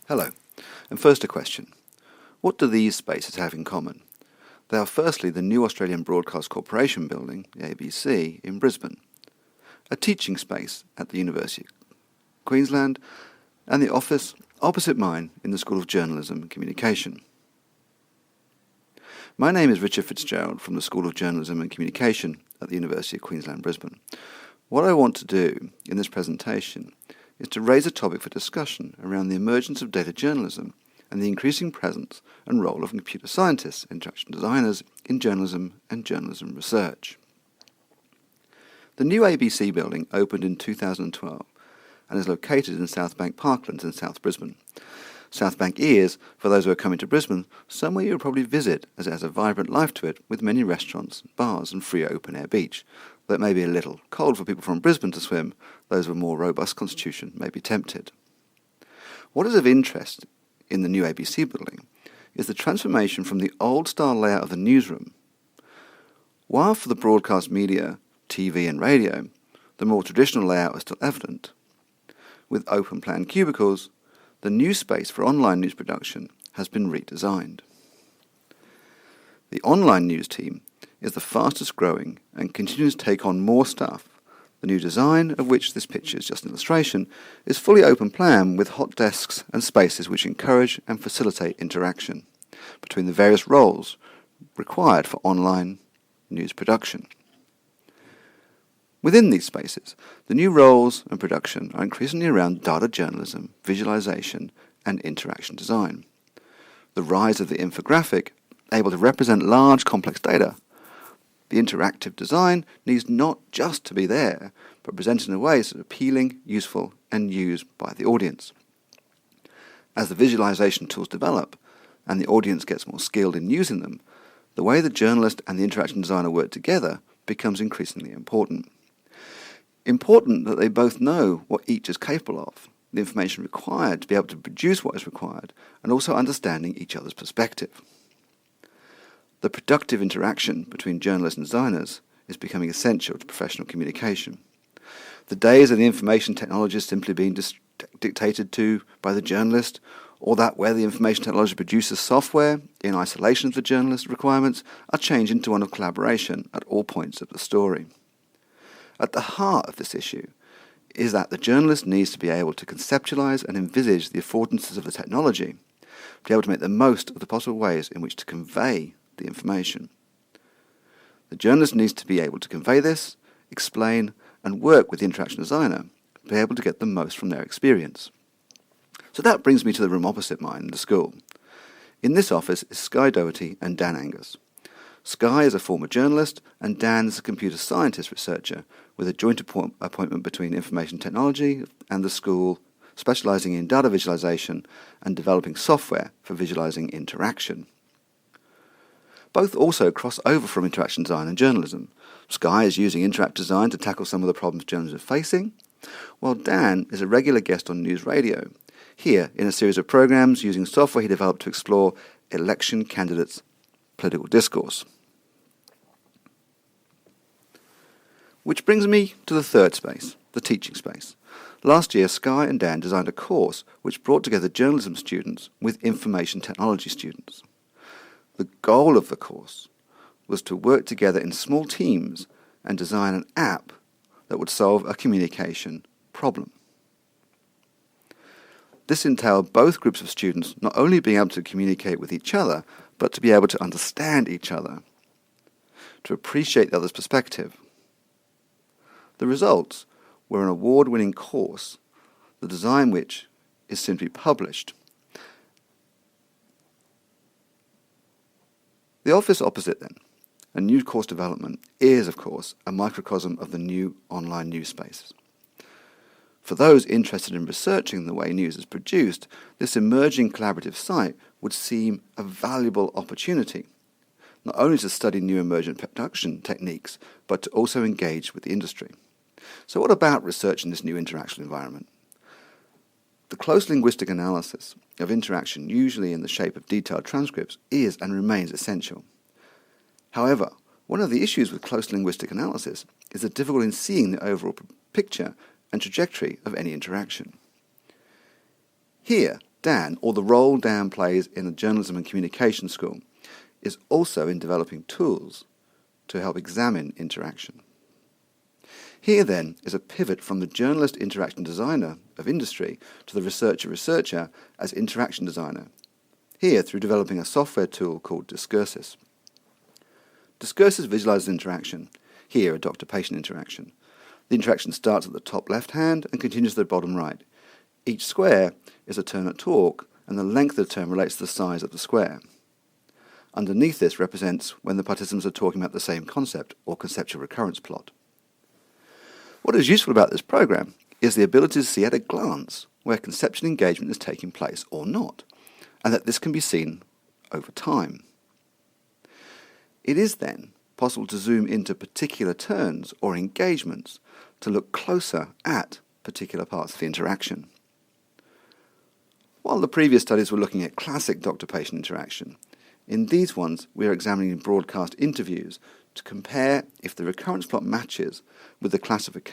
Hello, and first a question. What do these spaces have in common? They are firstly the new Australian Broadcast Corporation building, the ABC, in Brisbane, a teaching space at the University of Queensland, and the office opposite mine in the School of Journalism and Communication. My name is Richard Fitzgerald from the School of Journalism and Communication at the University of Queensland, Brisbane. What I want to do in this presentation is to raise a topic for discussion around the emergence of data journalism and the increasing presence and role of computer scientists, interaction designers in journalism and journalism research. The new ABC building opened in 2012 and is located in South Bank Parklands in South Brisbane. South Bank is, for those who are coming to Brisbane, somewhere you'll probably visit as it has a vibrant life to it with many restaurants, bars and free open-air beach. Though it may be a little cold for people from Brisbane to swim, those with a more robust constitution may be tempted. What is of interest in the new ABC building is the transformation from the old-style layout of the newsroom. While for the broadcast media, TV and radio, the more traditional layout is still evident. With open-plan cubicles, the new space for online news production has been redesigned. The online news team is the fastest growing and continues to take on more staff. The new design, of which this picture is just an illustration, is fully open plan with hot desks and spaces which encourage and facilitate interaction between the various roles required for online news production. Within these spaces, the new roles and production are increasingly around data journalism, visualization, and interaction design. The rise of the infographic, able to represent large, complex data. The interactive design needs not just to be there, but presented in a way that is appealing, useful, and used by the audience. As the visualization tools develop, and the audience gets more skilled in using them, the way the journalist and the interaction designer work together becomes increasingly important. Important that they both know what each is capable of, the information required to be able to produce what is required, and also understanding each other's perspective. The productive interaction between journalists and designers is becoming essential to professional communication. The days of the information technologist simply being dictated to by the journalist, or that where the information technologist produces software in isolation of the journalist's requirements, are changing to one of collaboration at all points of the story. At the heart of this issue is that the journalist needs to be able to conceptualize and envisage the affordances of the technology, be able to make the most of the possible ways in which to convey the information. The journalist needs to be able to convey this, explain, and work with the interaction designer, be able to get the most from their experience. So that brings me to the room opposite mine in the school. In this office is Skye Doherty and Dan Angus. Skye is a former journalist, and Dan is a computer scientist researcher with a joint appointment between information technology and the school, specializing in data visualization and developing software for visualizing interaction. Both also cross over from interaction design and journalism. Skye is using interactive design to tackle some of the problems journalists are facing, while Dan is a regular guest on news radio, here in a series of programs using software he developed to explore election candidates' political discourse. Which brings me to the third space, the teaching space. Last year, Skye and Dan designed a course which brought together journalism students with information technology students. The goal of the course was to work together in small teams and design an app that would solve a communication problem. This entailed both groups of students not only being able to communicate with each other, but to be able to understand each other, to appreciate the other's perspective. The results were an award-winning course, the design which is soon to be published. The office opposite then, a new course development, is of course a microcosm of the new online news spaces. For those interested in researching the way news is produced, this emerging collaborative site would seem a valuable opportunity, not only to study new emergent production techniques, but to also engage with the industry. So what about research in this new interaction environment? The close linguistic analysis of interaction, usually in the shape of detailed transcripts, is and remains essential. However, one of the issues with close linguistic analysis is the difficulty in seeing the overall picture and trajectory of any interaction. Here, Dan, or the role Dan plays in a journalism and communication school, is also in developing tools to help examine interaction. Here then is a pivot from the journalist interaction designer of industry to the researcher as interaction designer, here through developing a software tool called Discursus. Discursus visualizes interaction, here a doctor-patient interaction. The interaction starts at the top left hand and continues to the bottom right. Each square is a turn at talk, and the length of the turn relates to the size of the square. Underneath this represents when the participants are talking about the same concept, or conceptual recurrence plot. What is useful about this program is the ability to see at a glance where conceptual engagement is taking place or not, and that this can be seen over time. It is then possible to zoom into particular turns or engagements to look closer at particular parts of the interaction. While the previous studies were looking at classic doctor-patient interaction, in these ones we are examining broadcast interviews to compare if the recurrence plot matches with the classification